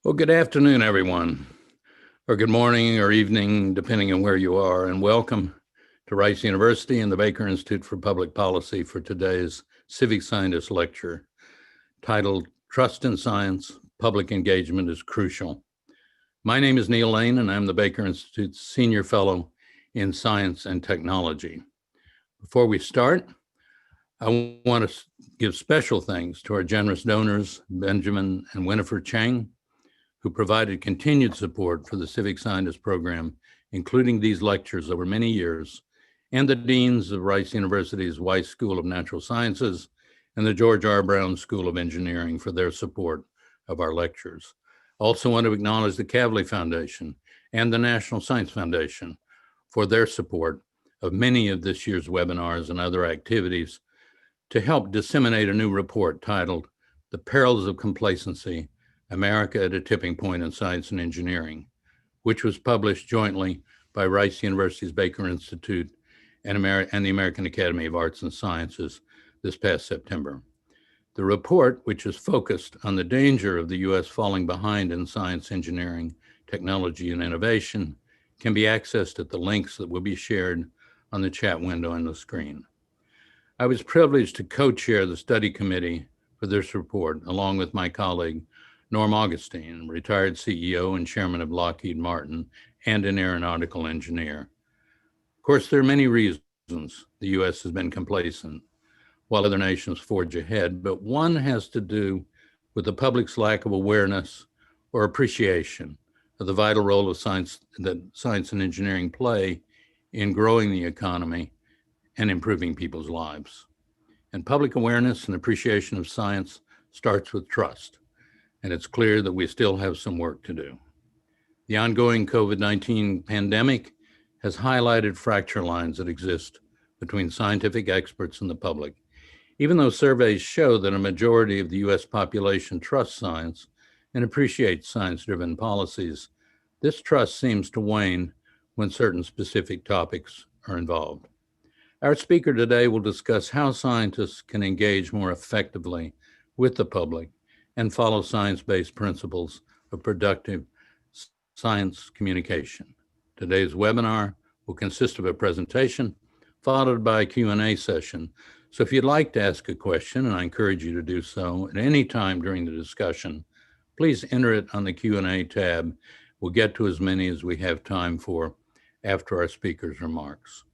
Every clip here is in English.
Well, good afternoon, everyone, or good morning or evening, depending on where you are, and welcome to Rice University and the Baker Institute for Public Policy for today's Civic Scientist lecture titled Trust in Science, Public Engagement is Crucial. My name is Neil Lane, and I'm the Baker Institute's Senior Fellow in Science and Technology. Before we start, I want to give special thanks to our generous donors, Benjamin and Winifred Chang, who provided continued support for the Civic Scientist program, including these lectures over many years, and the deans of Rice University's Weiss School of Natural Sciences and the George R. Brown School of Engineering for their support of our lectures. I also want to acknowledge the Kavli Foundation and the National Science Foundation for their support of many of this year's webinars and other activities to help disseminate a new report titled The Perils of Complacency, America at a Tipping Point in Science and Engineering, which was published jointly by Rice University's Baker Institute and the American Academy of Arts and Sciences this past September. The report, which is focused on the danger of the U.S. falling behind in science, engineering, technology, and innovation, can be accessed at the links that will be shared on the chat window on the screen. I was privileged to co-chair the study committee for this report, along with my colleague, Norm Augustine, retired CEO and chairman of Lockheed Martin and an aeronautical engineer. Of course, there are many reasons the U.S. has been complacent while other nations forge ahead, but one has to do with the public's lack of awareness or appreciation of the vital role of science that science and engineering play in growing the economy and improving people's lives. And public awareness and appreciation of science starts with trust. And it's clear that we still have some work to do. The ongoing COVID-19 pandemic has highlighted fracture lines that exist between scientific experts and the public. Even though surveys show that a majority of the US population trusts science and appreciates science-driven policies, this trust seems to wane when certain specific topics are involved. Our speaker today will discuss how scientists can engage more effectively with the public and follow science-based principles of productive science communication. Today's webinar will consist of a presentation followed by a Q&A session. So if you'd like to ask a question, and I encourage you to do so at any time during the discussion, please enter it on the Q&A tab. We'll get to as many as we have time for after our speaker's remarks.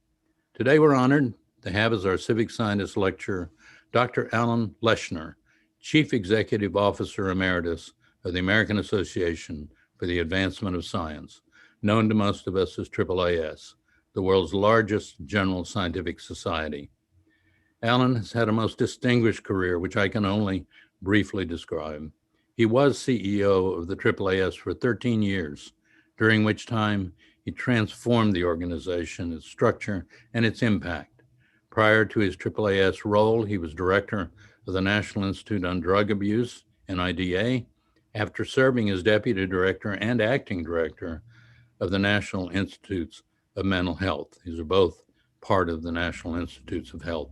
Today we're honored to have as our Civic Scientist lecturer, Dr. Alan Leshner, Chief Executive Officer Emeritus of the American Association for the Advancement of Science, known to most of us as AAAS, the world's largest general scientific society. Alan has had a most distinguished career, which I can only briefly describe. He was CEO of the AAAS for 13 years, during which time he transformed the organization, its structure, and its impact. Prior to his AAAS role, he was director of the National Institute on Drug Abuse, NIDA, after serving as deputy director and acting director of the National Institutes of Mental Health. These are both part of the National Institutes of Health.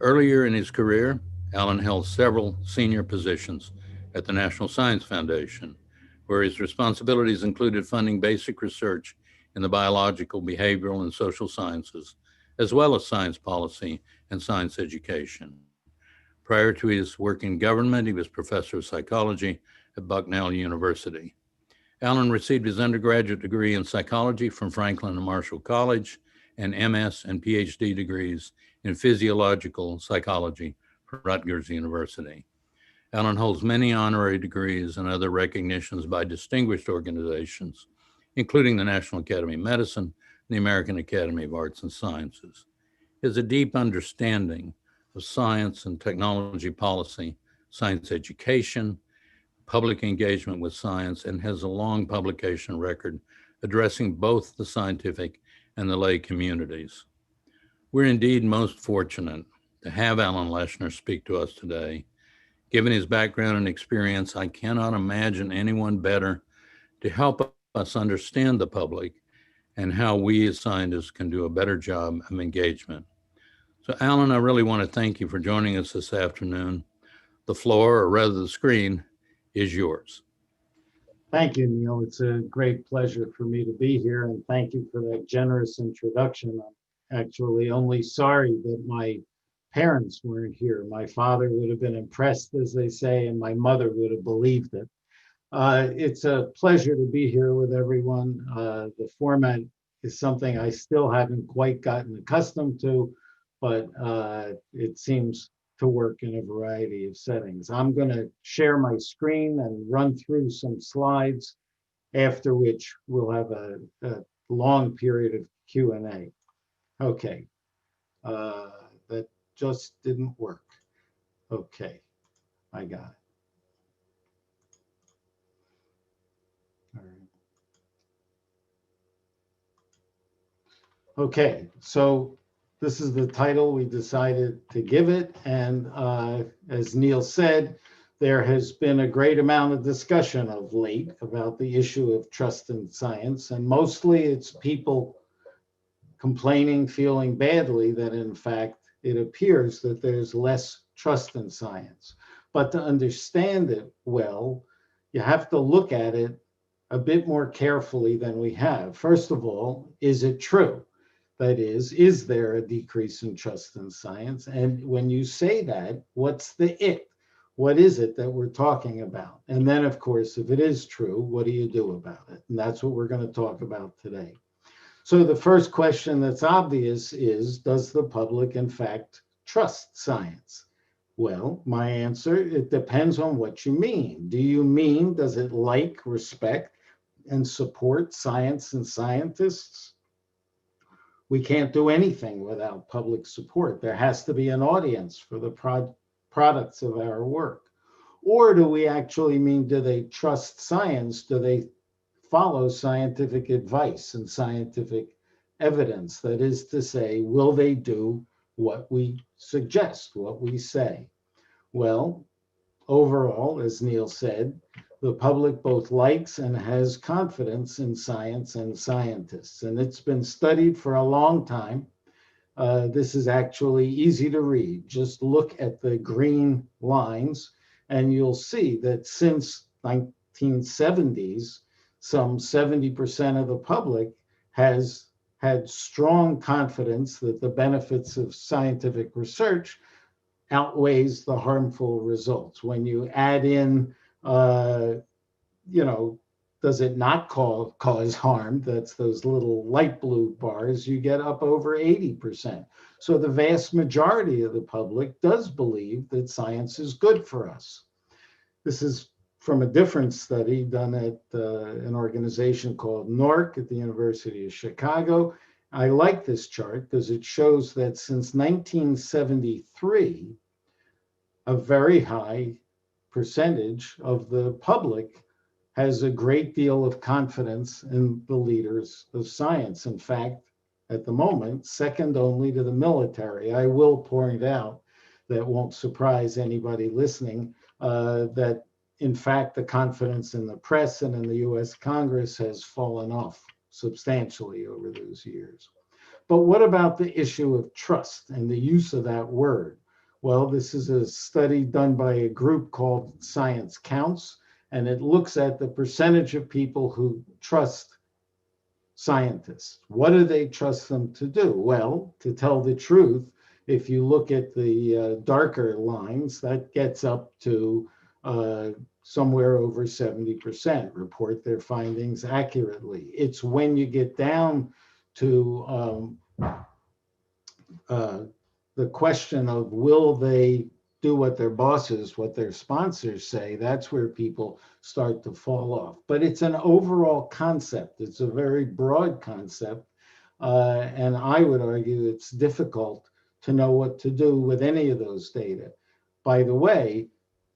Earlier in his career, Alan held several senior positions at the National Science Foundation, where his responsibilities included funding basic research in the biological, behavioral, and social sciences, as well as science policy and science education. Prior to his work in government, he was professor of psychology at Bucknell University. Alan received his undergraduate degree in psychology from Franklin and Marshall College and MS and PhD degrees in physiological psychology from Rutgers University. Alan holds many honorary degrees and other recognitions by distinguished organizations, including the National Academy of Medicine and the American Academy of Arts and Sciences. He has a deep understanding of science and technology policy, science education, public engagement with science, and has a long publication record addressing both the scientific and the lay communities. We're indeed most fortunate to have Alan Leshner speak to us today. Given his background and experience, I cannot imagine anyone better to help us understand the public and how we as scientists can do a better job of engagement. So Alan, I really want to thank you for joining us this afternoon. The floor, or rather the screen, is yours. Thank you, Neil. It's a great pleasure for me to be here, and thank you for that generous introduction. I'm actually only sorry that my parents weren't here. My father would have been impressed, as they say, and my mother would have believed it. It's a pleasure to be here with everyone. The format is something I still haven't quite gotten accustomed to, but it seems to work in a variety of settings. I'm going to share my screen and run through some slides, after which we'll have a long period of Q&A. Okay, that just didn't work. Okay, I got it. All right. Okay, so this is the title we decided to give it. And as Neil said, there has been a great amount of discussion of late about the issue of trust in science. And mostly it's people complaining, feeling badly that in fact, it appears that there's less trust in science. But to understand it well, you have to look at it a bit more carefully than we have. First of all, is it true? That is there a decrease in trust in science? And when you say that, what's the it? What is it that we're talking about? And then, of course, if it is true, what do you do about it? And that's what we're going to talk about today. So the first question that's obvious is, does the public, in fact, trust science? Well, my answer, it depends on what you mean. Do you mean, does it like, respect, and support science and scientists? We can't do anything without public support. There has to be an audience for the products of our work. Or do we actually mean, do they trust science? Do they follow scientific advice and scientific evidence? That is to say, will they do what we suggest, what we say? Well, overall, as Neil said, the public both likes and has confidence in science and scientists. And it's been studied for a long time. This is actually easy to read. Just look at the green lines and you'll see that since 1970s, some 70% of the public has had strong confidence that the benefits of scientific research outweighs the harmful results. When you add in, you know, does it not cause harm? That's those little light blue bars, you get up over 80%. So the vast majority of the public does believe that science is good for us. This is from a different study done at an organization called NORC at the University of Chicago. I like this chart because it shows that since 1973, a very high percentage of the public has a great deal of confidence in the leaders of science. In fact, at the moment, second only to the military. I will point out, that won't surprise anybody listening, that in fact, the confidence in the press and in the US Congress has fallen off substantially over those years. But what about the issue of trust and the use of that word? Well, this is a study done by a group called Science Counts, and it looks at the percentage of people who trust scientists. What do they trust them to do? Well, to tell the truth, if you look at the darker lines, that gets up to somewhere over 70% report their findings accurately. It's when you get down to the question of will they do what their bosses, what their sponsors say, that's where people start to fall off. But it's an overall concept. It's a very broad concept. And I would argue it's difficult to know what to do with any of those data. By the way,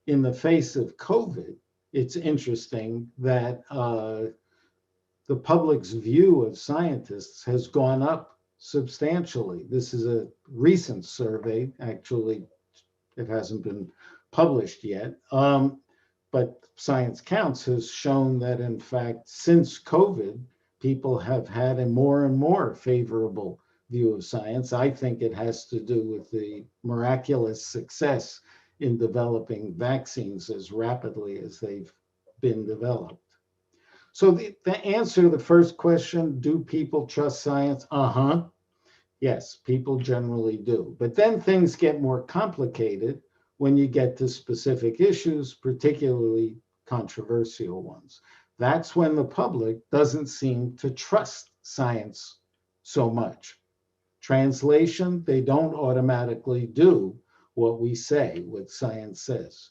in the face of COVID, it's interesting that the public's view of scientists has gone up substantially. This is a recent survey. Actually, it hasn't been published yet. But Science Counts has shown that, in fact, since COVID, people have had a more and more favorable view of science. I think it has to do with the miraculous success in developing vaccines as rapidly as they've been developed. So the answer to the first question, do people trust science? Yes, people generally do. But then things get more complicated when you get to specific issues, particularly controversial ones. That's when the public doesn't seem to trust science so much. Translation, they don't automatically do what we say, what science says.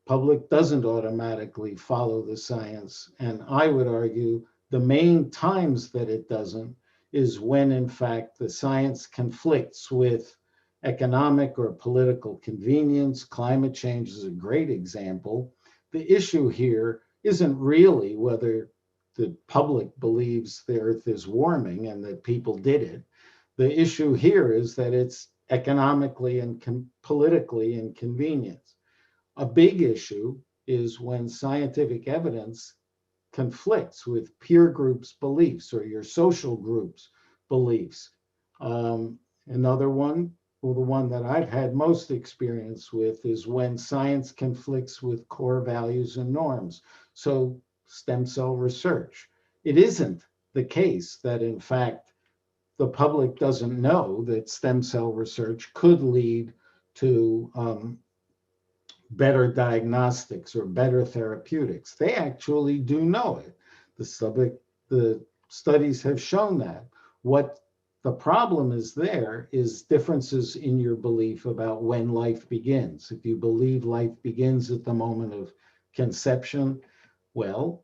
Public doesn't automatically follow the science. And I would argue the main times that it doesn't is when, in fact, the science conflicts with economic or political convenience. Climate change is a great example. The issue here isn't really whether the public believes the earth is warming and that people did it. The issue here is that it's economically and politically inconvenient. A big issue is when scientific evidence conflicts with peer groups' beliefs or your social group's beliefs. Another one, well, the one that I've had most experience with is when science conflicts with core values and norms. So, stem cell research. It isn't the case that, in fact, the public doesn't know that stem cell research could lead to better diagnostics or better therapeutics. They actually do know it. The studies have shown that. What the problem is there is differences in your belief about when life begins. If you believe life begins at the moment of conception, well,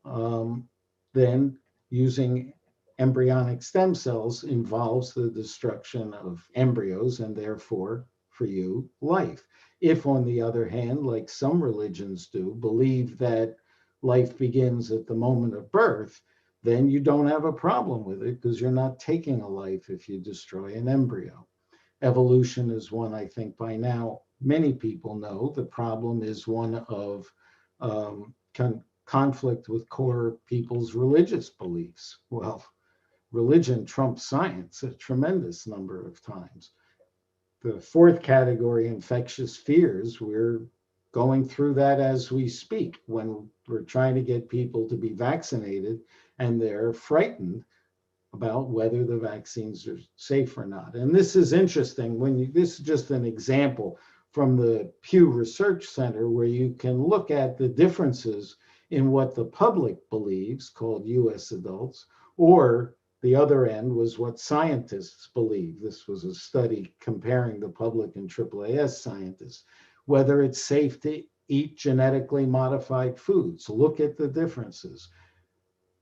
then using embryonic stem cells involves the destruction of embryos and therefore, for you, life. If, on the other hand, like some religions do, believe that life begins at the moment of birth, then you don't have a problem with it because you're not taking a life if you destroy an embryo. Evolution is one I think by now many people know. The problem is one of conflict with core people's religious beliefs. Well, religion trumps science a tremendous number of times. The fourth category, infectious fears, we're going through that as we speak when we're trying to get people to be vaccinated and they're frightened about whether the vaccines are safe or not. And this is interesting this is just an example from the Pew Research Center where you can look at the differences in what the public believes, called US adults, or the other end was what scientists believe. This was a study comparing the public and AAAS scientists, whether it's safe to eat genetically modified foods. Look at the differences.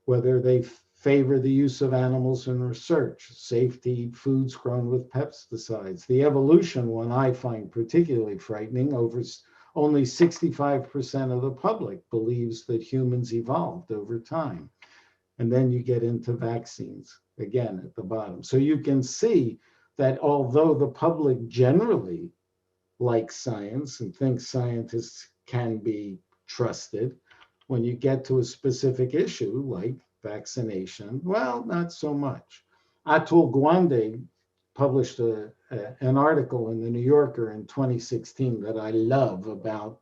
Whether they favor the use of animals in research, safe to eat foods grown with pesticides. The evolution one I find particularly frightening. Only 65% of the public believes that humans evolved over time. And then you get into vaccines, again, at the bottom. So you can see that although the public generally likes science and thinks scientists can be trusted, when you get to a specific issue like vaccination, well, not so much. Atul Gawande published an article in the New Yorker in 2016 that I love about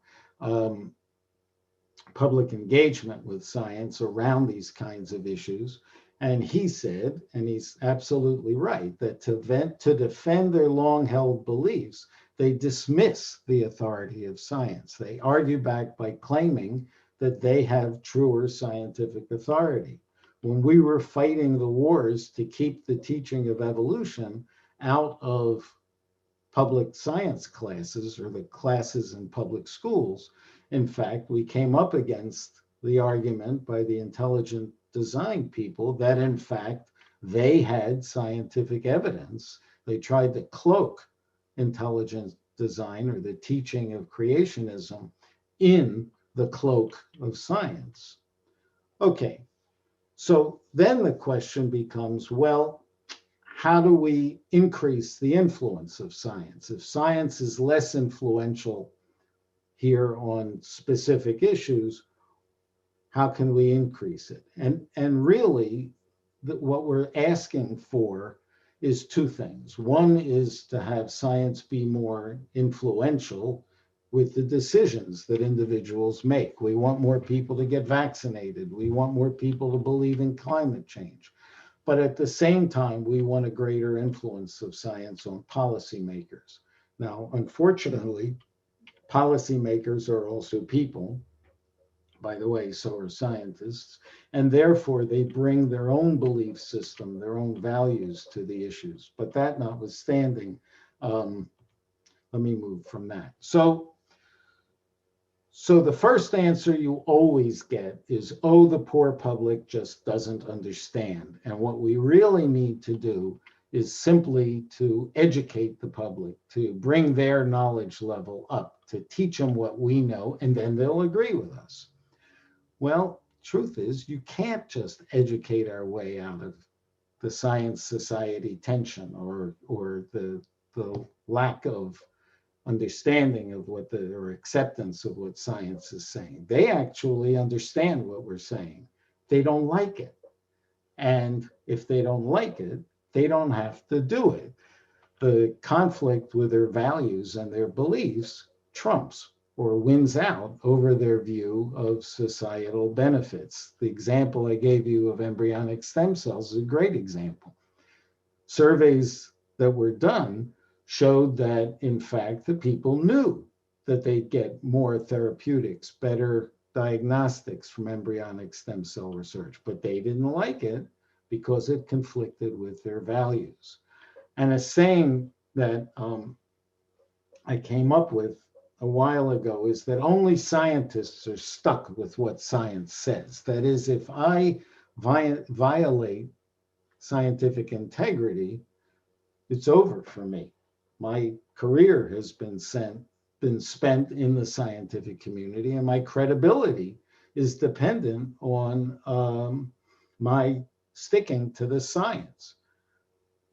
public engagement with science around these kinds of issues. And he said, and he's absolutely right, that to defend their long-held beliefs, they dismiss the authority of science. They argue back by claiming that they have truer scientific authority. When we were fighting the wars to keep the teaching of evolution out of public science classes or the classes in public schools, in fact, we came up against the argument by the intelligent design people that, in fact, they had scientific evidence. They tried to cloak intelligent design or the teaching of creationism in the cloak of science. Okay, so then the question becomes, well, how do we increase the influence of science? If science is less influential here on specific issues, how can we increase it? And really, what we're asking for is two things. One is to have science be more influential with the decisions that individuals make. We want more people to get vaccinated. We want more people to believe in climate change. But at the same time, we want a greater influence of science on policymakers. Now, unfortunately, policymakers are also people. By the way, so are scientists. And therefore, they bring their own belief system, their own values to the issues. But that notwithstanding, let me move from that. So the first answer you always get is, oh, the poor public just doesn't understand. And what we really need to do is simply to educate the public, to bring their knowledge level up, to teach them what we know, and then they'll agree with us. Well, truth is, you can't just educate our way out of the science society tension or the lack of understanding of or acceptance of what science is saying. They actually understand what we're saying. They don't like it. And if they don't like it, they don't have to do it. The conflict with their values and their beliefs trumps or wins out over their view of societal benefits. The example I gave you of embryonic stem cells is a great example. Surveys that were done showed that, in fact, the people knew that they'd get more therapeutics, better diagnostics from embryonic stem cell research, but they didn't like it because it conflicted with their values. And a saying that I came up with a while ago is that only scientists are stuck with what science says. That is, if I violate scientific integrity, it's over for me. My career has been spent in the scientific community, and my credibility is dependent on my sticking to the science.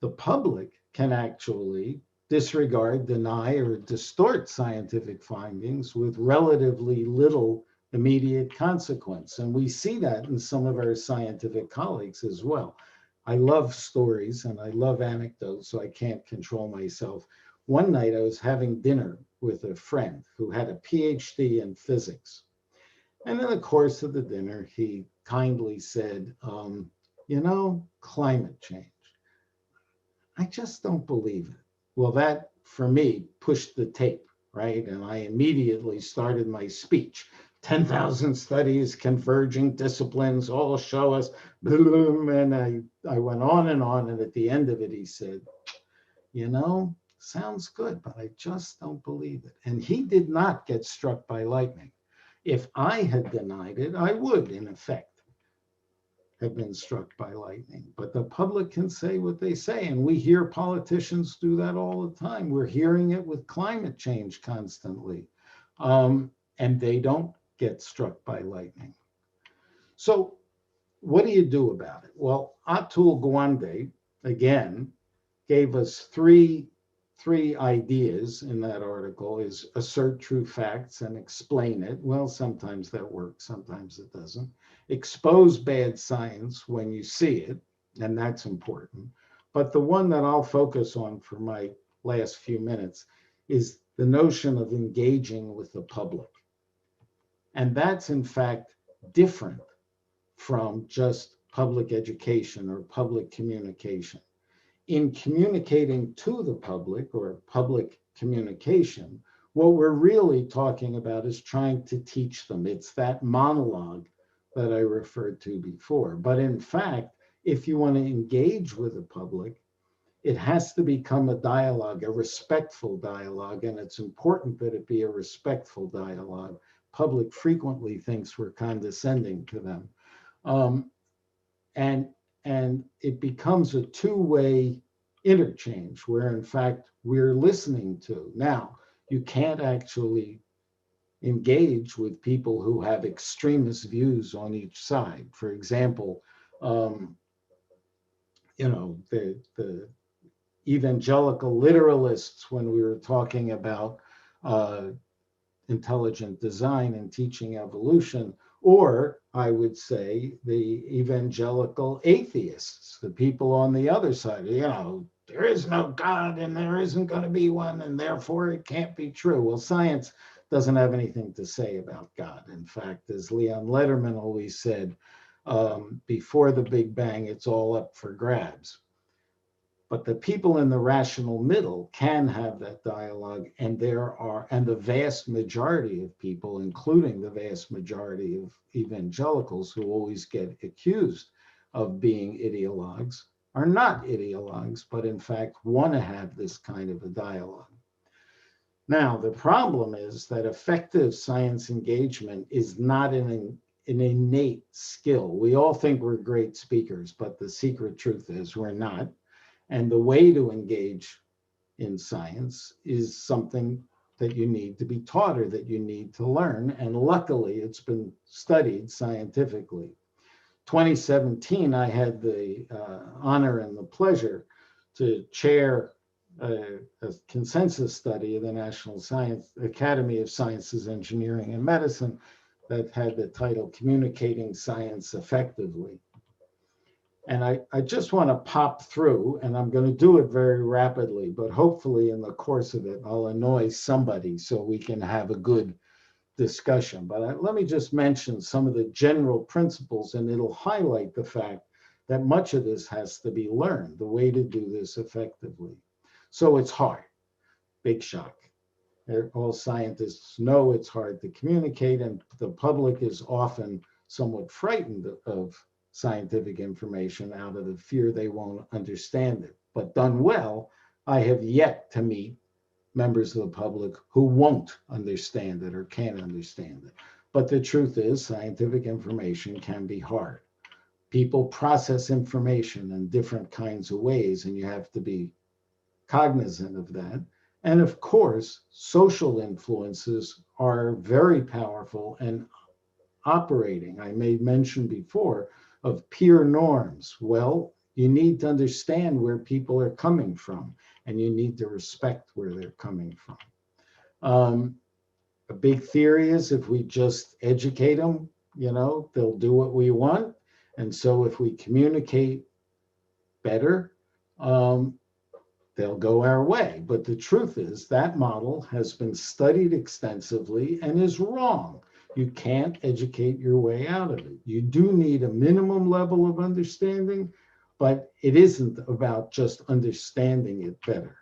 The public can actually disregard, deny, or distort scientific findings with relatively little immediate consequence. And we see that in some of our scientific colleagues as well. I love stories and I love anecdotes, so I can't control myself. One night I was having dinner with a friend who had a PhD in physics. And in the course of the dinner, he kindly said, climate change. I just don't believe it. Well, that for me pushed the tape, right? And I immediately started my speech. 10,000 studies, converging disciplines, all show us, and I went on, and at the end of it, he said, sounds good, but I just don't believe it. And he did not get struck by lightning. If I had denied it, I would, in effect, have been struck by lightning. But the public can say what they say, and we hear politicians do that all the time. We're hearing it with climate change constantly, and they don't get struck by lightning. So what do you do about it? Well, Atul Gawande, again, gave us three ideas in that article: is assert true facts and explain it. Well, sometimes that works, sometimes it doesn't. Expose bad science when you see it, and that's important. But the one that I'll focus on for my last few minutes is the notion of engaging with the public. And that's in fact different from just public education or public communication. In communicating to the public or public communication, what we're really talking about is trying to teach them. It's that monologue that I referred to before. But in fact, if you want to engage with the public, it has to become a dialogue, a respectful dialogue, and it's important that it be a respectful dialogue. Public frequently thinks we're condescending to them. And it becomes a two-way interchange where in fact we're listening to. Now, you can't actually engage with people who have extremist views on each side. For example, the evangelical literalists, when we were talking about intelligent design and teaching evolution, or I would say the evangelical atheists, the people on the other side, there is no God and there isn't going to be one, and therefore it can't be true. Well, science doesn't have anything to say about God. In fact, as Leon Letterman always said, before the Big Bang, it's all up for grabs. But the people in the rational middle can have that dialogue, and the vast majority of people, including the vast majority of evangelicals who always get accused of being ideologues, are not ideologues, but in fact want to have this kind of a dialogue. Now, the problem is that effective science engagement is not an innate skill. We all think we're great speakers, but the secret truth is we're not. And the way to engage in science is something that you need to be taught or that you need to learn. And luckily, it's been studied scientifically. 2017, I had the honor and the pleasure to chair a consensus study of the National Science Academy of Sciences, Engineering, and Medicine that had the title Communicating Science Effectively. And I just want to pop through, and I'm going to do it very rapidly, but hopefully in the course of it, I'll annoy somebody so we can have a good discussion. But let me just mention some of the general principles, and it'll highlight the fact that much of this has to be learned, the way to do this effectively. So it's hard, big shock. All scientists know it's hard to communicate, and the public is often somewhat frightened of scientific information out of the fear they won't understand it. But done well, I have yet to meet members of the public who won't understand it or can't understand it. But the truth is, scientific information can be hard. People process information in different kinds of ways, and you have to be cognizant of that. And of course, social influences are very powerful and operating. I made mention before of peer norms. Well, you need to understand where people are coming from, and you need to respect where they're coming from. A big theory is if we just educate them, they'll do what we want. And so if we communicate better, they'll go our way. But the truth is that model has been studied extensively and is wrong. You can't educate your way out of it. You do need a minimum level of understanding, but it isn't about just understanding it better.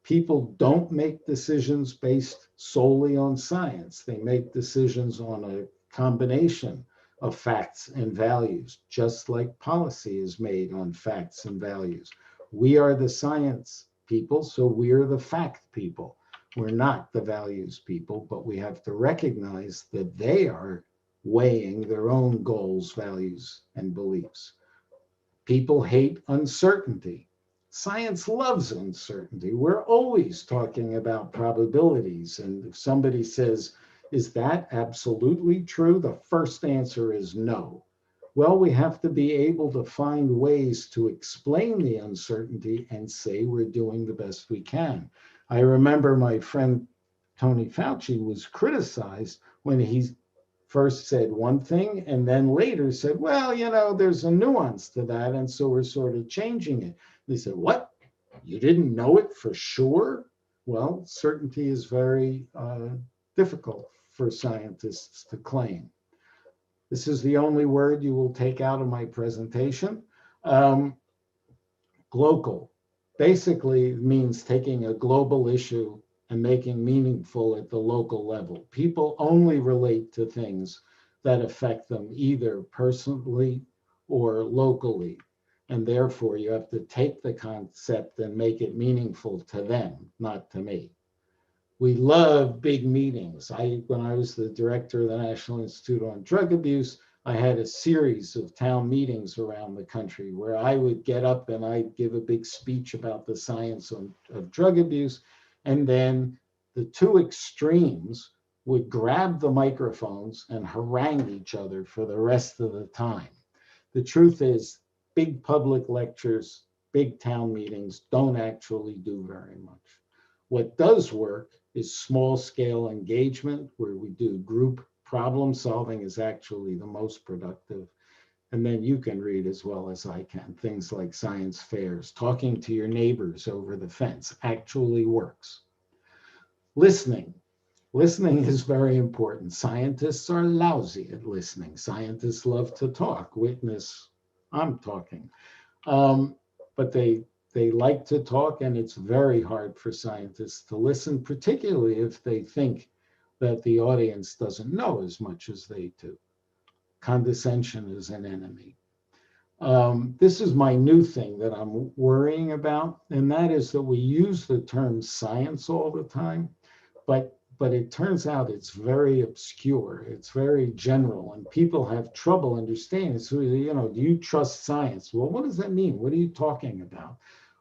People don't make decisions based solely on science. They make decisions on a combination of facts and values, just like policy is made on facts and values. We are the science people, so we're the fact people. We're not the values people, but we have to recognize that they are weighing their own goals, values, and beliefs. People hate uncertainty. Science loves uncertainty. We're always talking about probabilities. And if somebody says, is that absolutely true? The first answer is no. Well, we have to be able to find ways to explain the uncertainty and say we're doing the best we can. I remember my friend Tony Fauci was criticized when he first said one thing and then later said, well, there's a nuance to that, and so we're sort of changing it. They said, what? You didn't know it for sure? Well, certainty is very difficult for scientists to claim. This is the only word you will take out of my presentation. Global basically means taking a global issue and making meaningful at the local level. People only relate to things that affect them either personally or locally. And therefore, you have to take the concept and make it meaningful to them, not to me. We love big meetings. When I was the director of the National Institute on Drug Abuse, I had a series of town meetings around the country where I would get up and I'd give a big speech about the science of drug abuse. And then the two extremes would grab the microphones and harangue each other for the rest of the time. The truth is, big public lectures, big town meetings don't actually do very much. What does work is small scale engagement where we do group problem solving is actually the most productive. And then you can read as well as I can, things like science fairs, talking to your neighbors over the fence actually works. Listening. Listening is very important. Scientists are lousy at listening. Scientists love to talk. Witness, I'm talking. But they like to talk, and it's very hard for scientists to listen, particularly if they think that the audience doesn't know as much as they do. Condescension is an enemy. This is my new thing that I'm worrying about, and that is that we use the term science all the time, but it turns out it's very obscure. It's very general, and people have trouble understanding. So, do you trust science? Well, what does that mean? What are you talking about?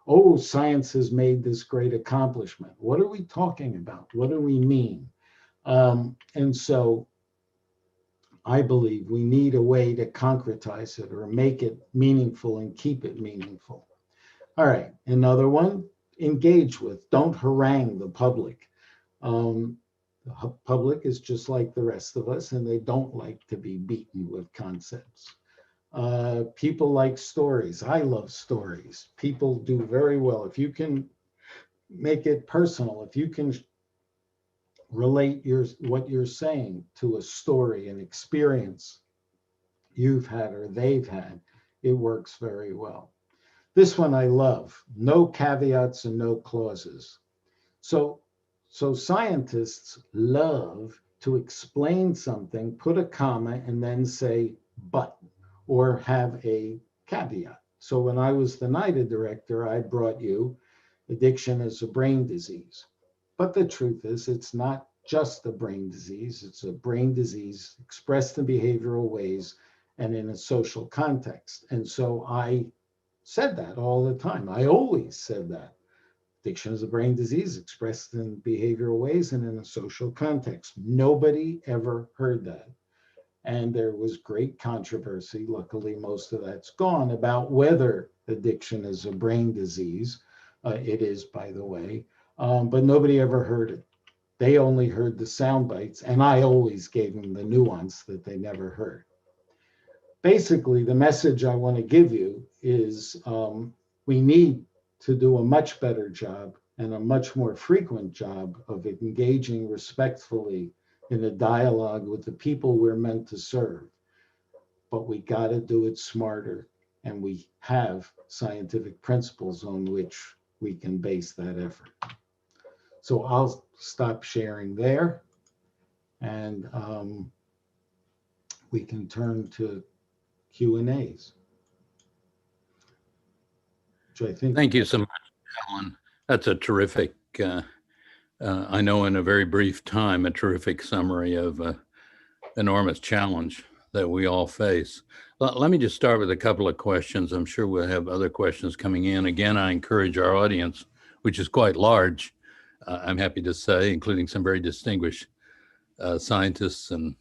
Oh, science has made this great accomplishment. What are we talking about? What do we mean? And so I believe we need a way to concretize it or make it meaningful and keep it meaningful. All right, another one, engage with, don't harangue the public. The public is just like the rest of us, and they don't like to be beaten with concepts. People like stories. I love stories. People do very well. If you can make it personal, if you can relate what you're saying to a story, an experience you've had or they've had, it works very well. This one I love, no caveats and no clauses. So scientists love to explain something, put a comma, and then say but, or have a caveat. So when I was the NIDA director, I brought you addiction as a brain disease. But the truth is, it's not just a brain disease. It's a brain disease expressed in behavioral ways and in a social context. And so I said that all the time. I always said that. Addiction is a brain disease expressed in behavioral ways and in a social context. Nobody ever heard that. And there was great controversy. Luckily, most of that's gone about whether addiction is a brain disease. It is, by the way, but nobody ever heard it. They only heard the sound bites, and I always gave them the nuance that they never heard. Basically, the message I want to give you is we need to do a much better job and a much more frequent job of engaging respectfully in a dialogue with the people we're meant to serve. But we got to do it smarter, and we have scientific principles on which we can base that effort. So I'll stop sharing there, and we can turn to Q&As. Which I think. Thank you so much, Alan. That's a terrific, I know in a very brief time, a terrific summary of an enormous challenge that we all face. Let me just start with a couple of questions. I'm sure we'll have other questions coming in. Again, I encourage our audience, which is quite large, I'm happy to say, including some very distinguished scientists and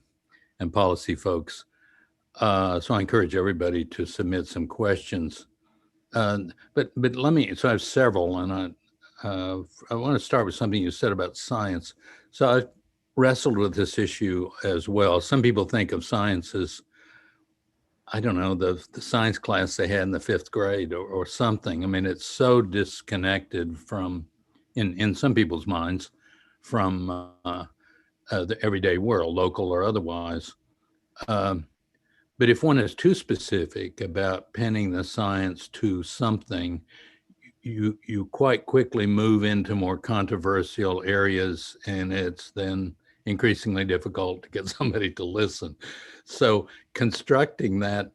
policy folks. So I encourage everybody to submit some questions. But let me, so I have several, and I want to start with something you said about science. So I wrestled with this issue as well. Some people think of science as, I don't know, the science class they had in the fifth grade or something. I mean, it's so disconnected from, in some people's minds, from the everyday world, local or otherwise. But if one is too specific about pinning the science to something, you quite quickly move into more controversial areas, and it's then increasingly difficult to get somebody to listen. So constructing that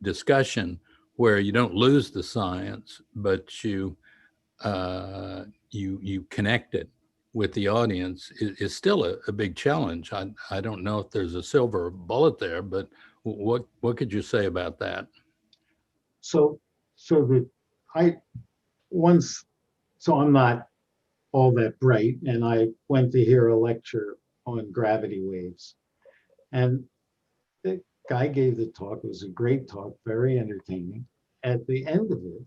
discussion where you don't lose the science, but you connect it with the audience is still a big challenge. I don't know if there's a silver bullet there, but what could you say about that? So I'm not all that bright, and I went to hear a lecture on gravity waves, and the guy gave the talk. It was a great talk, very entertaining. At the end of it,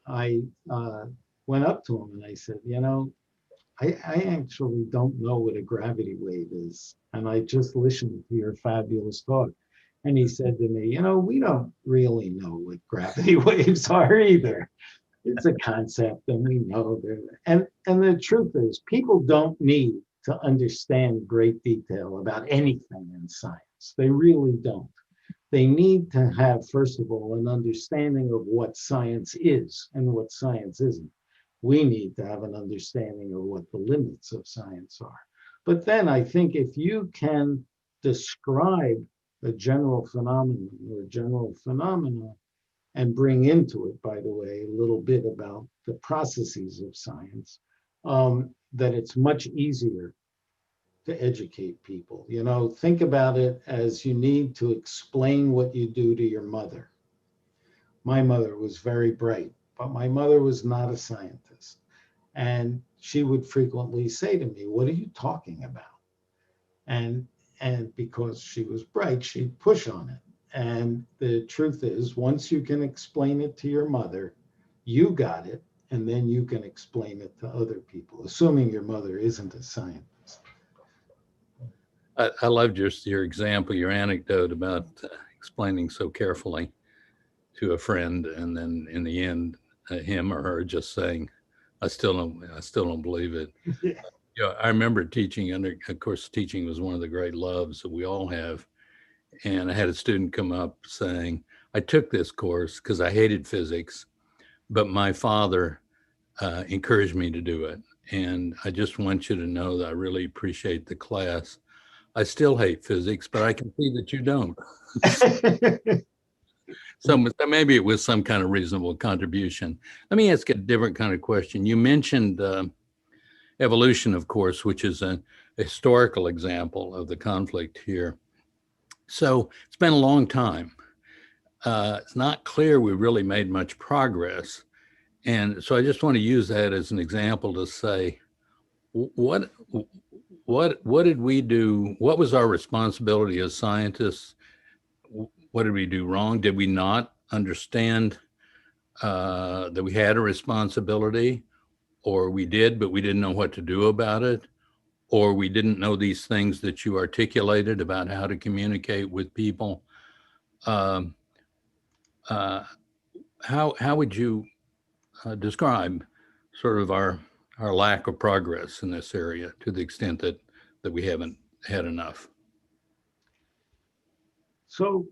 I went up to him and I said, I actually don't know what a gravity wave is, and I just listened to your fabulous talk. And he said to me, we don't really know what gravity waves are either. It's a concept, and we know that. And the truth is, people don't need to understand great detail about anything in science. They really don't. They need to have, first of all, an understanding of what science is and what science isn't. We need to have an understanding of what the limits of science are. But then I think if you can describe a general phenomenon or general phenomena and bring into it, by the way, a little bit about the processes of science, that it's much easier to educate people. You know, think about it as you need to explain what you do to your mother. My mother was very bright, but my mother was not a scientist. And she would frequently say to me, "What are you talking about?" And because she was bright, she'd push on it. And the truth is, once you can explain it to your mother, you got it, and then you can explain it to other people, assuming your mother isn't a scientist. I loved your example, your anecdote about explaining so carefully to a friend, and then in the end, him or her just saying, I still don't believe it." Yeah. You know, I remember teaching under, of course, teaching was one of the great loves that we all have. And I had a student come up saying, I took this course because I hated physics, but my father encouraged me to do it. And I just want you to know that I really appreciate the class. I still hate physics, but I can see that you don't. So maybe it was some kind of reasonable contribution. Let me ask a different kind of question. You mentioned evolution, of course, which is a historical example of the conflict here. So it's been a long time. It's not clear we really made much progress. And so I just want to use that as an example to say, what did we do? What was our responsibility as scientists? What did we do wrong? Did we not understand that we had a responsibility, or we did, but we didn't know what to do about it? Or we didn't know these things that you articulated about how to communicate with people? Um, uh, how would you describe sort of our lack of progress in this area, to the extent that we haven't had enough? So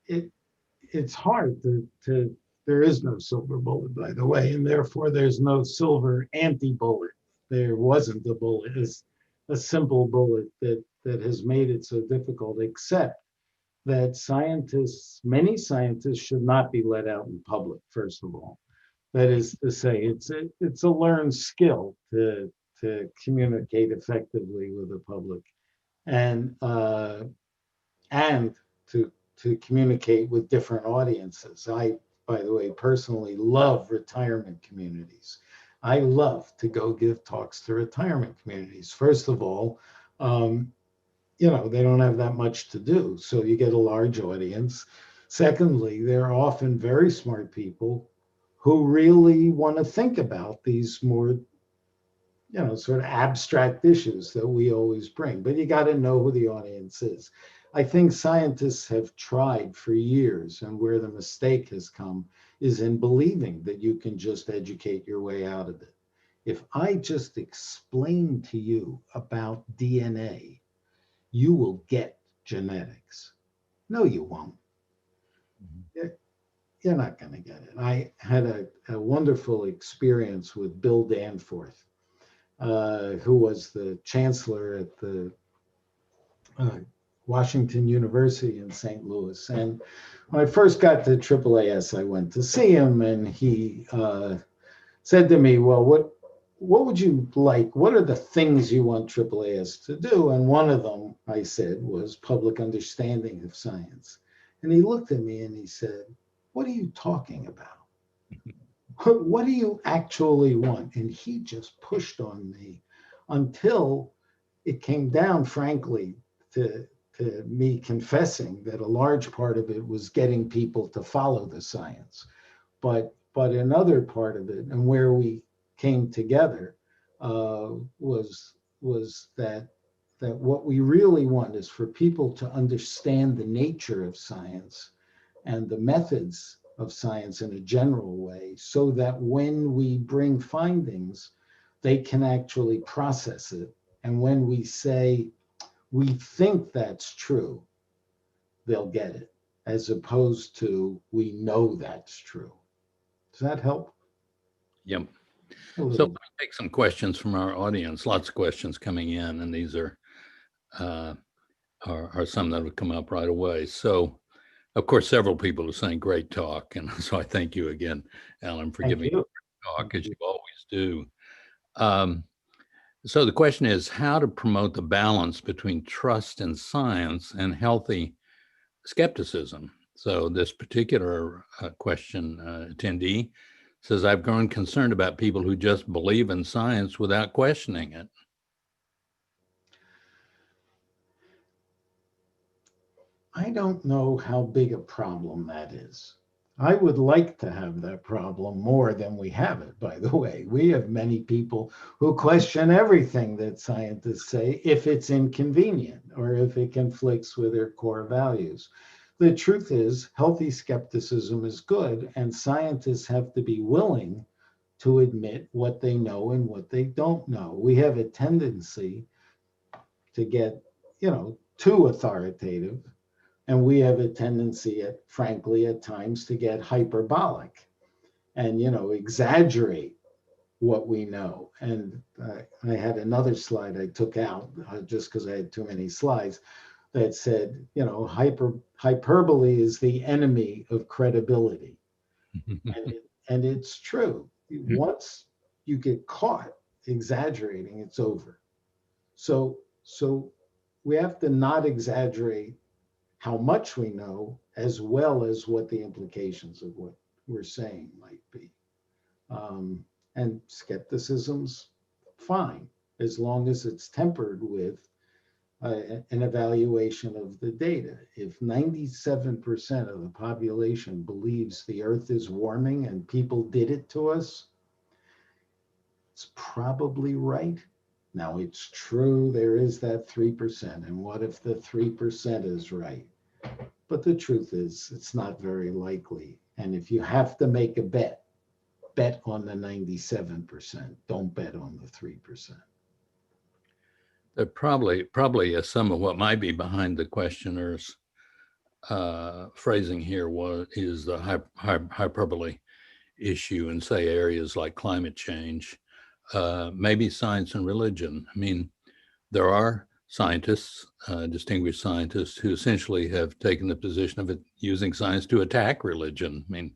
it's hard to there is no silver bullet, by the way, and therefore there's no silver anti-bullet. There wasn't a bullet. It's a simple bullet that has made it so difficult, except that many scientists should not be let out in public, first of all. That is to say, it's a learned skill to communicate effectively with the public, and and to communicate with different audiences. I, by the way, personally love retirement communities. I love to go give talks to retirement communities. First of all, you know, they don't have that much to do, so you get a large audience. Secondly, they're often very smart people who really want to think about these more, you know, sort of abstract issues that we always bring, but you got to know who the audience is. I think scientists have tried for years, and where the mistake has come is in believing that you can just educate your way out of it. If I just explain to you about DNA, you will get genetics. No, you won't. You're not going to get it. I had a wonderful experience with Bill Danforth, who was the chancellor at the Washington University in St. Louis. And when I first got to AAAS, I went to see him, and he said to me, "Well, what would you like? What are the things you want AAAS to do?" And one of them, I said, was public understanding of science. And he looked at me and he said, "What are you talking about? What do you actually want?" And he just pushed on me until it came down, frankly, to me confessing that a large part of it was getting people to follow the science. But another part of it, and where we came together, was that what we really want is for people to understand the nature of science and the methods of science in a general way, so that when we bring findings, they can actually process it And when we say we think that's true, they'll get it, as opposed to we know that's true. Does that help? Yep. A So little let me take some questions from our audience. Lots of questions coming in, and these are some that would come up right away. So, of course, several people are saying great talk, and so I thank you again, Alan, for Thank giving you. a talk as you always do. So the question is how to promote the balance between trust in science and healthy skepticism. So this particular question attendee says, I've grown concerned about people who just believe in science without questioning it. I don't know how big a problem that is. I would like to have that problem more than we have it, by the way. We have many people who question everything that scientists say if it's inconvenient or if it conflicts with their core values. The truth is, healthy skepticism is good, and scientists have to be willing to admit what they know and what they don't know. We have a tendency to get, too authoritative, and we have a tendency, frankly, at times to get hyperbolic and, exaggerate what we know. And I had another slide I took out just because I had too many slides that said, hyperbole is the enemy of credibility. And it's true. Once you get caught exaggerating, it's over. So we have to not exaggerate how much we know, as well as what the implications of what we're saying might be. And skepticism's fine, as long as it's tempered with an evaluation of the data. If 97% of the population believes the earth is warming and people did it to us, it's probably right. Now, it's true there is that 3%. And what if the 3% is right? But the truth is, it's not very likely. And if you have to make a bet on the 97%. Don't bet on the 3%. Probably some of what might be behind the questioner's phrasing here is the hyperbole issue in, say, areas like climate change, maybe science and religion. I mean, there are scientists, distinguished scientists, who essentially have taken the position of using science to attack religion. I mean,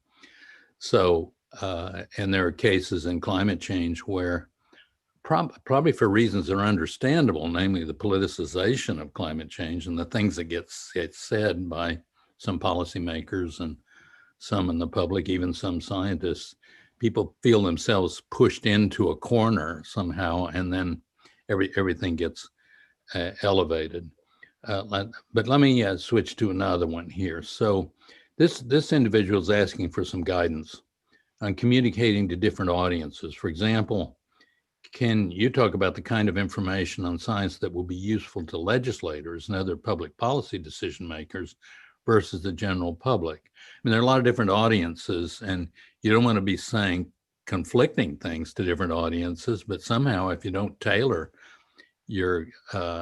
so, and there are cases in climate change where probably for reasons that are understandable, namely the politicization of climate change and the things that get said by some policymakers and some in the public, even some scientists, people feel themselves pushed into a corner somehow, and then everything gets elevated. But let me switch to another one here. So this individual is asking for some guidance on communicating to different audiences. For example, can you talk about the kind of information on science that will be useful to legislators and other public policy decision makers versus the general public? I mean, there are a lot of different audiences, and you don't want to be saying conflicting things to different audiences, but somehow if you don't tailor your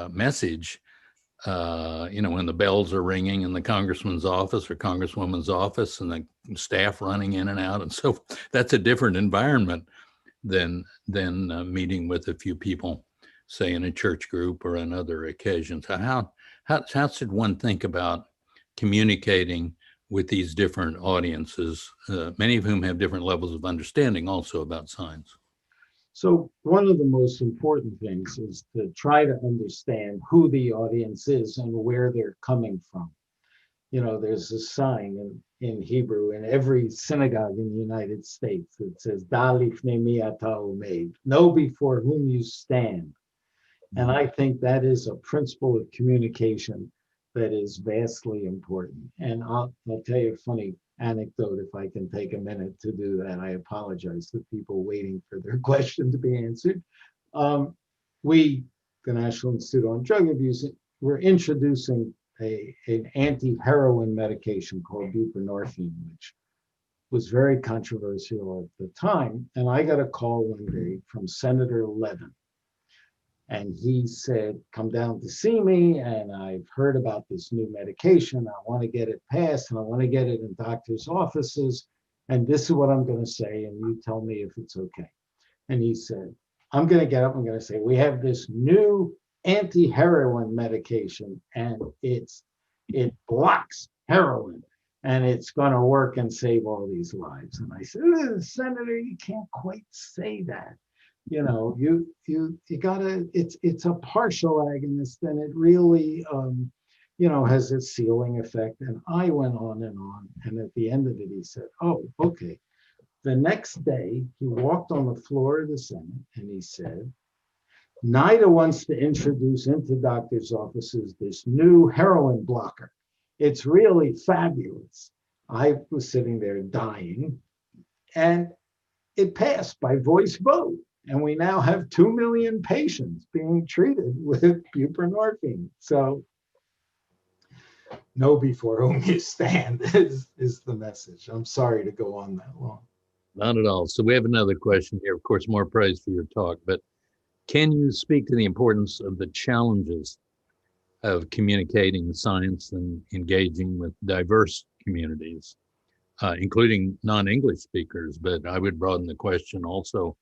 message, when the bells are ringing in the congressman's office or congresswoman's office and the staff running in and out, and so that's a different environment than meeting with a few people, say in a church group or on other occasions. How should one think about communicating with these different audiences, many of whom have different levels of understanding also about science? So one of the most important things is to try to understand who the audience is and where they're coming from. There's a sign in Hebrew in every synagogue in the United States that says, Da lifnei mi ata omed, know before whom you stand. And I think that is a principle of communication that is vastly important. And I'll tell you a funny anecdote if I can take a minute to do that. I apologize to people waiting for their question to be answered. We, the National Institute on Drug Abuse, we're introducing an anti-heroin medication called buprenorphine, which was very controversial at the time. And I got a call one day from Senator Levin. And he said, come down to see me, and I've heard about this new medication. I want to get it passed, and I want to get it in doctors' offices. And this is what I'm going to say, and you tell me if it's okay. And he said, I'm going to get up, I'm going to say, we have this new anti-heroin medication, and it blocks heroin, and it's going to work and save all these lives. And I said, Senator, you can't quite say that. You gotta, it's a partial agonist, and it really has a ceiling effect. And I went on, and at the end of it, he said, oh, okay. The next day, he walked on the floor of the Senate and he said, NIDA wants to introduce into doctors' offices this new heroin blocker. It's really fabulous. I was sitting there dying, and it passed by voice vote. And we now have 2 million patients being treated with buprenorphine. So know before whom you stand is the message. I'm sorry to go on that long. Not at all. So we have another question here. Of course, more praise for your talk, but can you speak to the importance of the challenges of communicating science and engaging with diverse communities, including non-English speakers? But I would broaden the question also,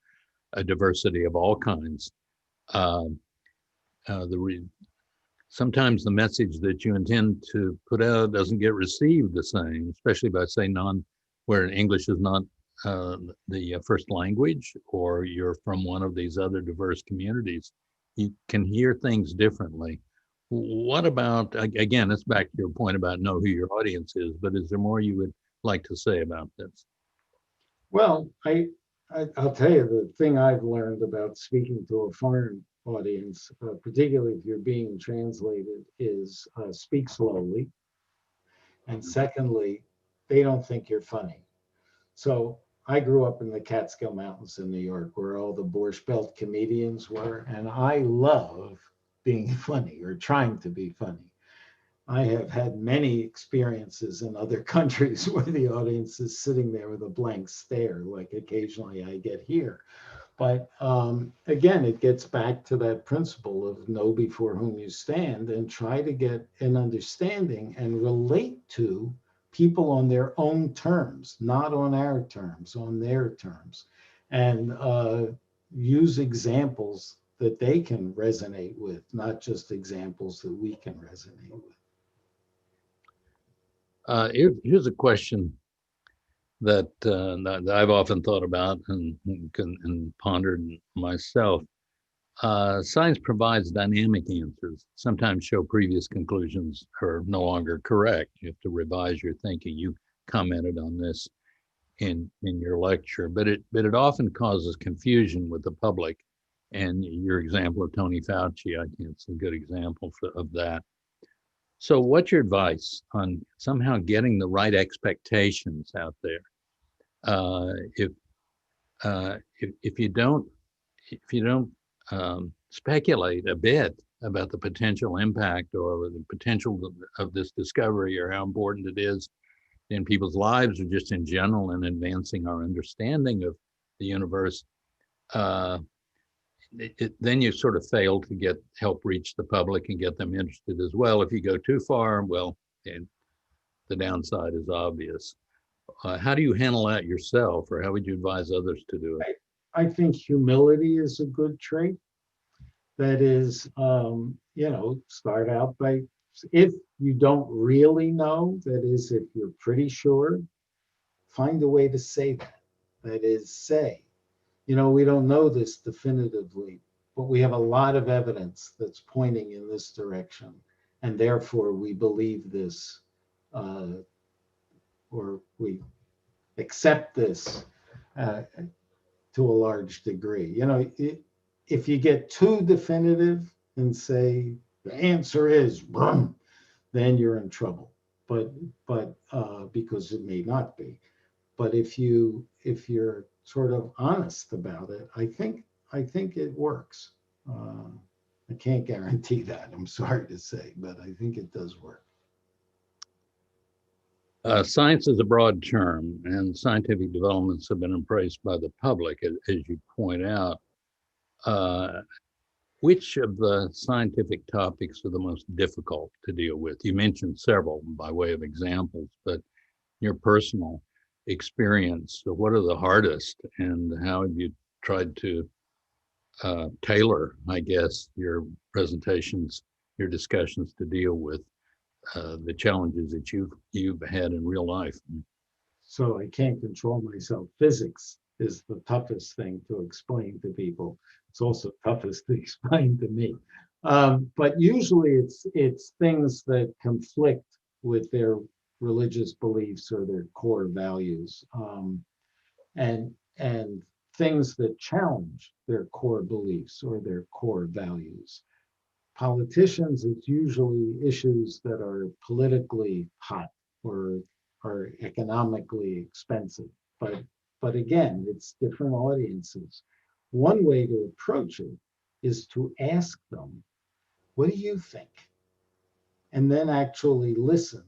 a diversity of all kinds. Sometimes the message that you intend to put out doesn't get received the same, especially by, say, where English is not the first language, or you're from one of these other diverse communities. You can hear things differently. What about, again, it's back to your point about know who your audience is, but is there more you would like to say about this? Well, I'll tell you, the thing I've learned about speaking to a foreign audience, particularly if you're being translated, is speak slowly. And secondly, they don't think you're funny. So I grew up in the Catskill Mountains in New York, where all the Borscht Belt comedians were, and I love being funny or trying to be funny. I have had many experiences in other countries where the audience is sitting there with a blank stare, like occasionally I get here. But again, it gets back to that principle of know before whom you stand, and try to get an understanding and relate to people on their own terms, not on our terms, on their terms, and use examples that they can resonate with, not just examples that we can resonate with. Here's a question that I've often thought about and pondered myself. Science provides dynamic answers, sometimes show previous conclusions are no longer correct. You have to revise your thinking. You commented on this in your lecture, but it often causes confusion with the public. And your example of Tony Fauci, I think it's a good example of that. So what's your advice on somehow getting the right expectations out there? If you don't speculate a bit about the potential impact or the potential of this discovery, or how important it is in people's lives, or just in general in advancing our understanding of the universe, then you sort of fail to help reach the public and get them interested as well. If you go too far, well, and the downside is obvious. How do you handle that yourself, or how would you advise others to do it? I think humility is a good trait. That is, start out by, if you don't really know, that is, if you're pretty sure, find a way to say that. That is, say, we don't know this definitively, but we have a lot of evidence that's pointing in this direction. And therefore, we believe this, or we accept this to a large degree. If you get too definitive and say the answer is brum, then you're in trouble. But because it may not be. But if you're sort of honest about it, I think it works. I can't guarantee that, I'm sorry to say, but I think it does work. Science is a broad term, and scientific developments have been embraced by the public, as you point out. Which of the scientific topics are the most difficult to deal with? You mentioned several by way of examples, but your personal experience, so what are the hardest, and how have you tried to tailor, I guess, your presentations, your discussions to deal with the challenges that you've had in real life? So I can't control myself. Physics is the toughest thing to explain to people. It's also toughest to explain to me. But usually it's things that conflict with their religious beliefs or their core values, and things that challenge their core beliefs or their core values. Politicians, it's usually issues that are politically hot or are economically expensive. But again, it's different audiences. One way to approach it is to ask them, what do you think? And then actually listen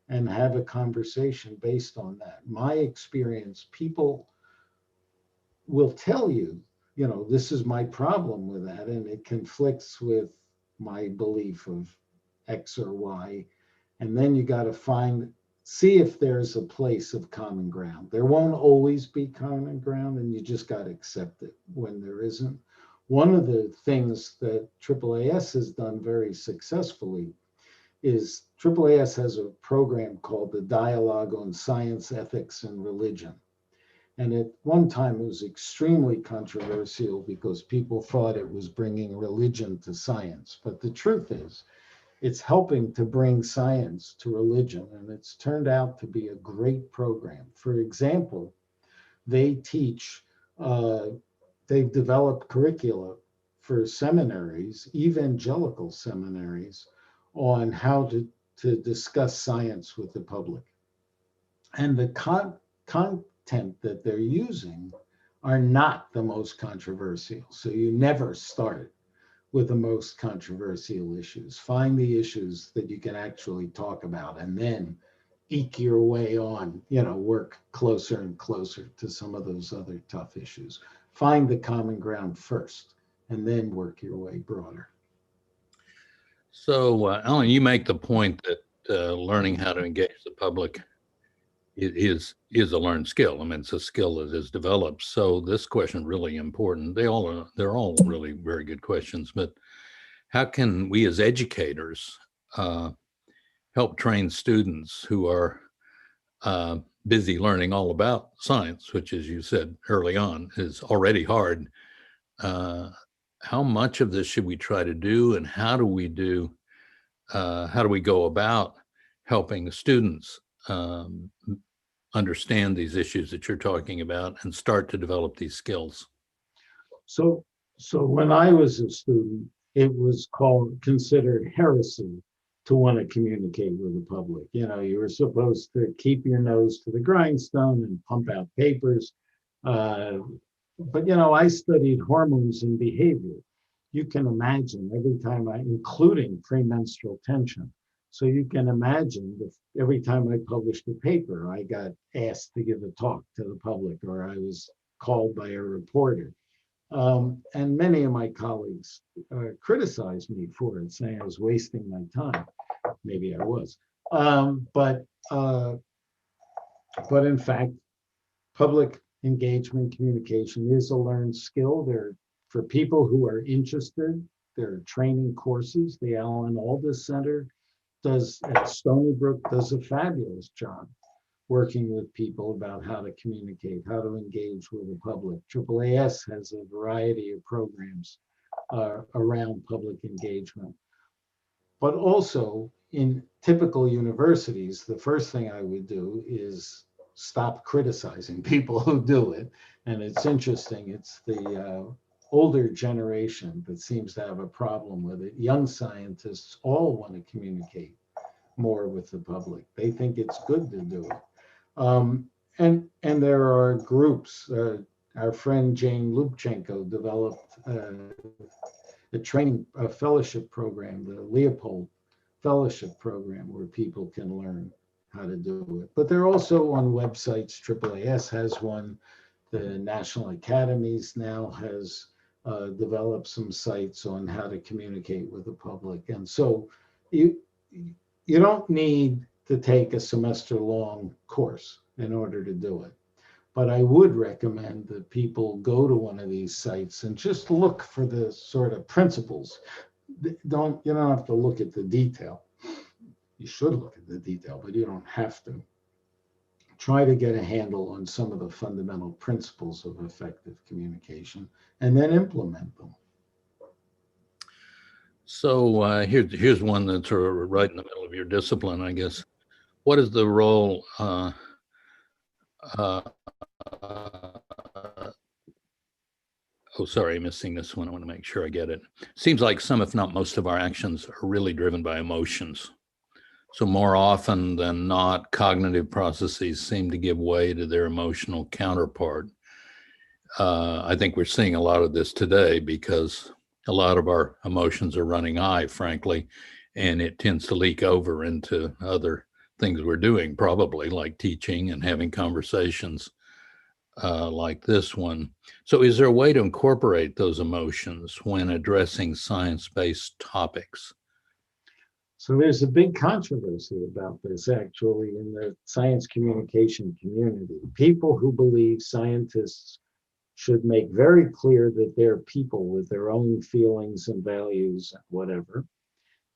and have a conversation based on that. My experience, people will tell you, this is my problem with that, and it conflicts with my belief of X or Y. And then you got to see if there's a place of common ground. There won't always be common ground, and you just got to accept it when there isn't. One of the things that AAAS has done very successfully is AAAS has a program called the Dialogue on Science, Ethics, and Religion. And at one time, it was extremely controversial because people thought it was bringing religion to science. But the truth is, it's helping to bring science to religion, and it's turned out to be a great program. For example, they teach, they've developed curricula for seminaries, evangelical seminaries, on how to discuss science with the public. And the content that they're using are not the most controversial. So you never start with the most controversial issues. Find the issues that you can actually talk about, and then eke your way on, work closer and closer to some of those other tough issues. Find the common ground first, and then work your way broader. So, Alan, you make the point that learning how to engage the public is a learned skill. I mean, it's a skill that is developed. So this question really important. They're all really very good questions. But how can we as educators help train students who are busy learning all about science, which, as you said early on, is already hard? How much of this should we try to do, and how do we go about helping students understand these issues that you're talking about and start to develop these skills? So when I was a student, it was considered heresy to want to communicate with the public. You were supposed to keep your nose to the grindstone and pump out papers. But I studied hormones and behavior. You can imagine every time including premenstrual tension. So you can imagine every time I published a paper, I got asked to give a talk to the public, or I was called by a reporter. And many of my colleagues criticized me for it, saying I was wasting my time. Maybe I was. But in fact, public engagement communication is a learned skill. For people who are interested, there are training courses. The Alan Aldous Center at Stony Brook does a fabulous job working with people about how to communicate, how to engage with the public. AAAS has a variety of programs around public engagement. But also in typical universities, the first thing I would do is stop criticizing people who do it. And it's interesting, it's the older generation that seems to have a problem with it. Young scientists all want to communicate more with the public. They think it's good to do it. And there are groups. Our friend Jane Lubchenco developed a fellowship program, the Leopold Fellowship Program, where people can learn how to do it. But they're also on websites. AAAS has one. The National Academies now has develop some sites on how to communicate with the public. And so you you don't need to take a semester-long course in order to do it. But I would recommend that people go to one of these sites and just look for the sort of principles. You don't have to look at the detail. You should look at the detail, but you don't have to. Try to get a handle on some of the fundamental principles of effective communication and then implement them. So here's one that's right in the middle of your discipline, I guess. What is the role? Oh, sorry, I'm missing this one. I want to make sure I get it. Seems like some, if not most, of our actions are really driven by emotions. So more often than not, cognitive processes seem to give way to their emotional counterpart. I think we're seeing a lot of this today because a lot of our emotions are running high, frankly, and it tends to leak over into other things we're doing, probably like teaching and having conversations like this one. So is there a way to incorporate those emotions when addressing science-based topics? So there's a big controversy about this actually in the science communication community. People who believe scientists should make very clear that they're people with their own feelings and values and whatever.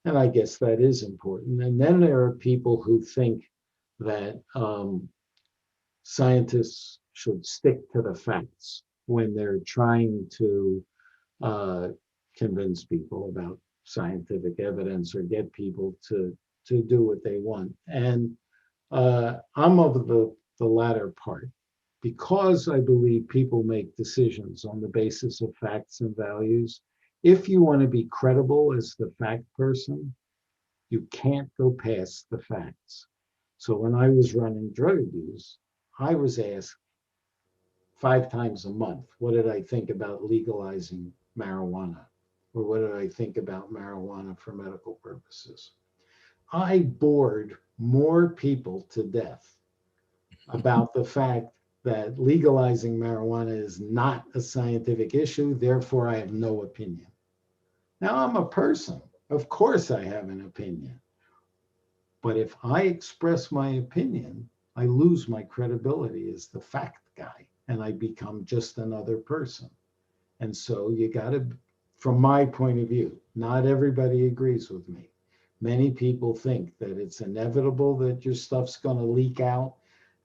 And I guess that is important. And then there are people who think that scientists should stick to the facts when they're trying to convince people about scientific evidence or get people to do what they want. And I'm of the latter part because I believe people make decisions on the basis of facts and values. If you want to be credible as the fact person, you can't go past the facts. So when I was running drug abuse, I was asked 5 times a month, what did I think about legalizing marijuana? Or what did I think about marijuana for medical purposes? I bored more people to death about the fact that legalizing marijuana is not a scientific issue, therefore I have no opinion. Now I'm a person. Of course I have an opinion. But if I express my opinion, I lose my credibility as the fact guy and I become just another person. And so you got to, from my point of view, not everybody agrees with me. Many people think that it's inevitable that your stuff's going to leak out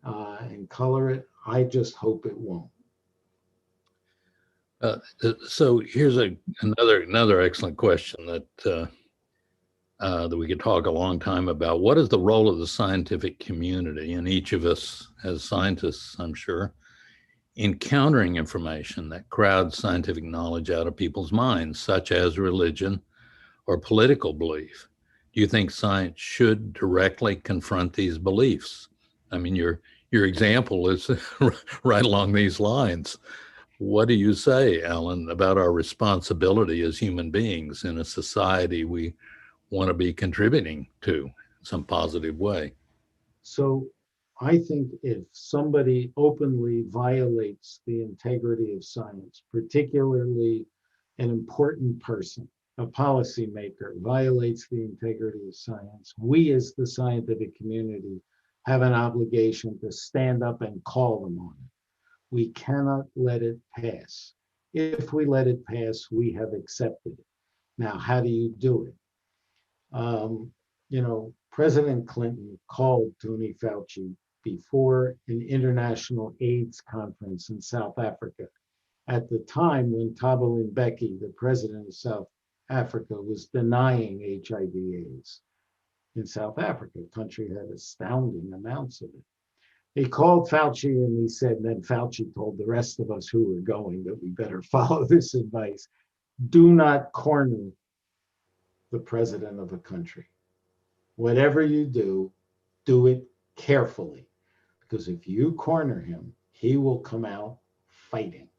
and color it. I just hope it won't. So here's another excellent question that we could talk a long time about. What is the role of the scientific community, and each of us as scientists, I'm sure, in countering information that crowds scientific knowledge out of people's minds, such as religion or political belief? Do you think science should directly confront these beliefs? I mean, your example is right along these lines. What do you say, Alan, about our responsibility as human beings in a society we want to be contributing to in some positive way? So I think if somebody openly violates the integrity of science, particularly an important person, a policymaker violates the integrity of science, we as the scientific community have an obligation to stand up and call them on it. We cannot let it pass. If we let it pass, we have accepted it. Now, how do you do it? President Clinton called Tony Fauci before an international AIDS conference in South Africa at the time when Thabo Mbeki, the president of South Africa, was denying HIV/AIDS in South Africa. The country had astounding amounts of it. He called Fauci and he said, and then Fauci told the rest of us who were going that we better follow this advice. Do not corner the president of a country. Whatever you do it carefully. Because if you corner him, he will come out fighting.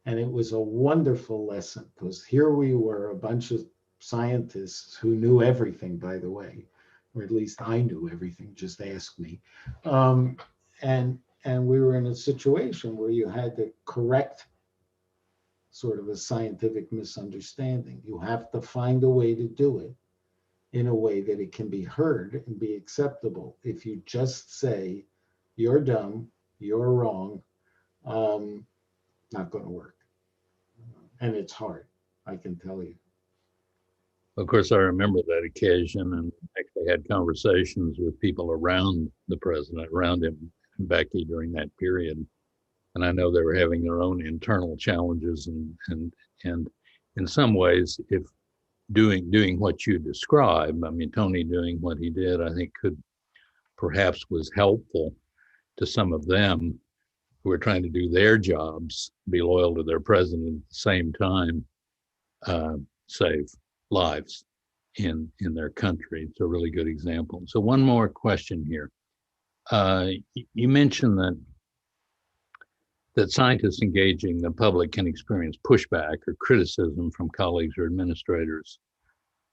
And it was a wonderful lesson because here we were, a bunch of scientists who knew everything, by the way, or at least I knew everything, just ask me. And we were in a situation where you had to correct sort of a scientific misunderstanding. You have to find a way to do it in a way that it can be heard and be acceptable. If you just say, you're dumb, you're wrong, not going to work. And it's hard, I can tell you. Of course, I remember that occasion and actually had conversations with people around the president, around him, and Becky during that period. And I know they were having their own internal challenges, and in some ways, if doing what you describe, I mean, Tony doing what he did, I think could perhaps was helpful to some of them who are trying to do their jobs, be loyal to their president at the same time, save lives in their country. It's a really good example. So one more question here. You mentioned that scientists engaging the public can experience pushback or criticism from colleagues or administrators.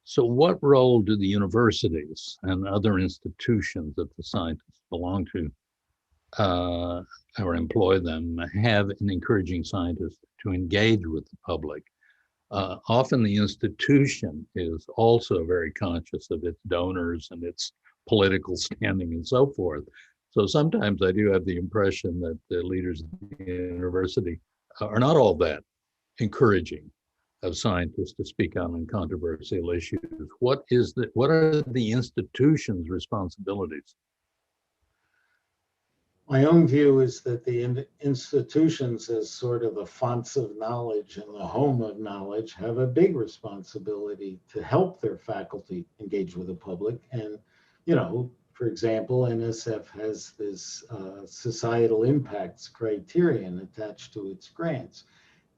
So what role do the universities and other institutions that the scientists belong to or employ them have in encouraging scientists to engage with the public? Often the institution is also very conscious of its donors and its political standing and so forth. So sometimes I do have the impression that the leaders of the university are not all that encouraging of scientists to speak out on controversial issues. What are the institution's responsibilities? My own view is that the institutions, as sort of the fonts of knowledge and the home of knowledge, have a big responsibility to help their faculty engage with the public. And, for example, NSF has this societal impacts criterion attached to its grants.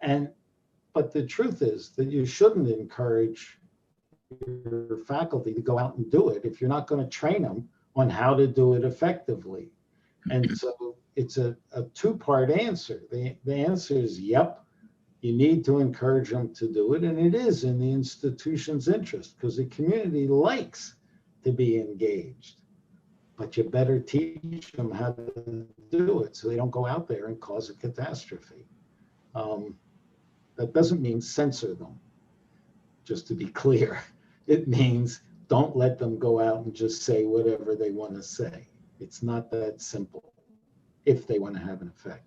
But the truth is that you shouldn't encourage your faculty to go out and do it if you're not going to train them on how to do it effectively. And so it's a two-part answer. The answer is, yep, you need to encourage them to do it. And it is in the institution's interest because the community likes to be engaged. But you better teach them how to do it so they don't go out there and cause a catastrophe. That doesn't mean censor them, just to be clear. It means don't let them go out and just say whatever they want to say. It's not that simple if they want to have an effect.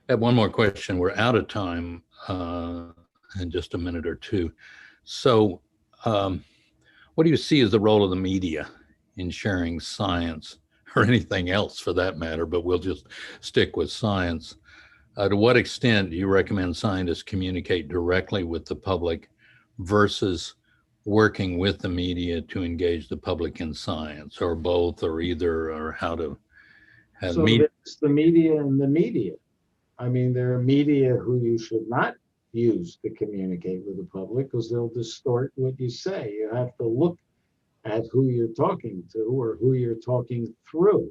I have one more question. We're out of time in just a minute or two. So what do you see as the role of the media in sharing science, or anything else for that matter, but we'll just stick with science? To what extent do you recommend scientists communicate directly with the public versus working with the media to engage the public in science, or both, or either, or how to have media? There's the media and the media. I mean, there are media who you should not use to communicate with the public because they'll distort what you say. You have to look at who you're talking to or who you're talking through.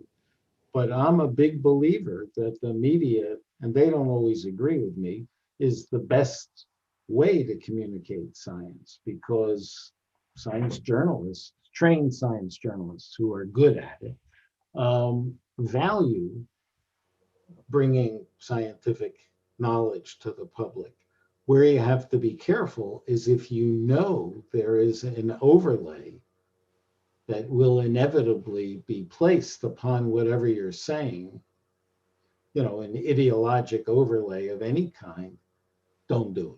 But I'm a big believer that the media, and they don't always agree with me, is the best way to communicate science, because science journalists, trained science journalists who are good at it, value bringing scientific knowledge to the public. Where you have to be careful is if you know there is an overlay that will inevitably be placed upon whatever you're saying, an ideologic overlay of any kind, don't do it.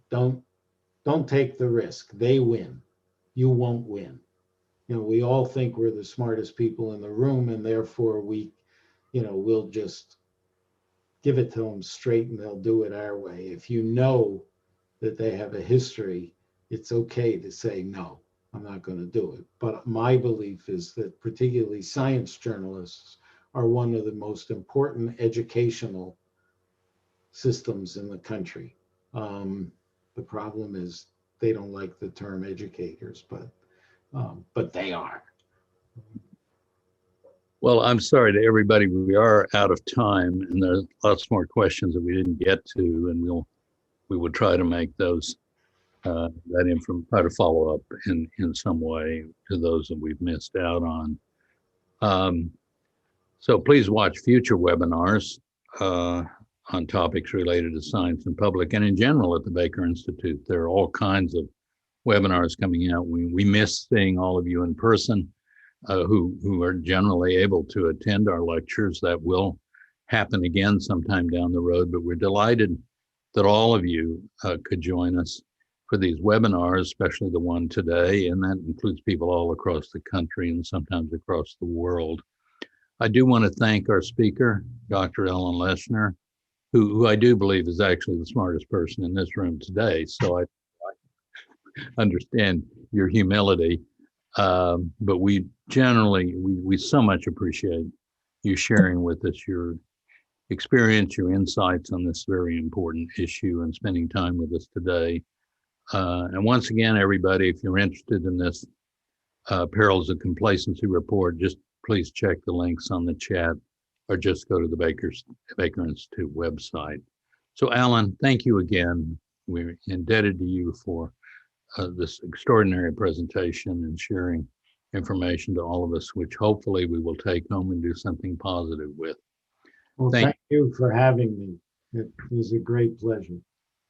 Don't take the risk. They win. You won't win. We all think we're the smartest people in the room, and therefore we'll just give it to them straight and they'll do it our way. If you know that they have a history, it's okay to say, no, I'm not going to do it. But my belief is that particularly science journalists are one of the most important educational systems in the country. The problem is they don't like the term educators, but they are. Well, I'm sorry to everybody. We are out of time, and there's lots more questions that we didn't get to, and we will try to make those try to follow up in some way to those that we've missed out on. So please watch future webinars on topics related to science and public, and in general at the Baker Institute. There are all kinds of webinars coming out. We miss seeing all of you in person who are generally able to attend our lectures. That will happen again sometime down the road, but we're delighted that all of you could join us for these webinars, especially the one today, and that includes people all across the country and sometimes across the world. I do want to thank our speaker, Dr. Ellen Leshner, who I do believe is actually the smartest person in this room today. So I understand your humility, but we generally, we so much appreciate you sharing with us your experience, your insights on this very important issue and spending time with us today. And once again, everybody, if you're interested in this Perils of Complacency report, just please check the links on the chat or just go to the Baker Institute website. So Alan, thank you again. We're indebted to you for this extraordinary presentation and sharing information to all of us, which hopefully we will take home and do something positive with. Well, thank you for having me. It was a great pleasure.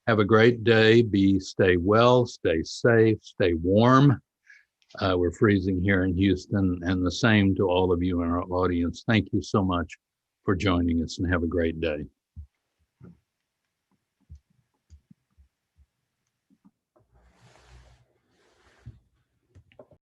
Have a great day. Stay well, stay safe, stay warm. We're freezing here in Houston, and the same to all of you in our audience. Thank you so much for joining us, and have a great day.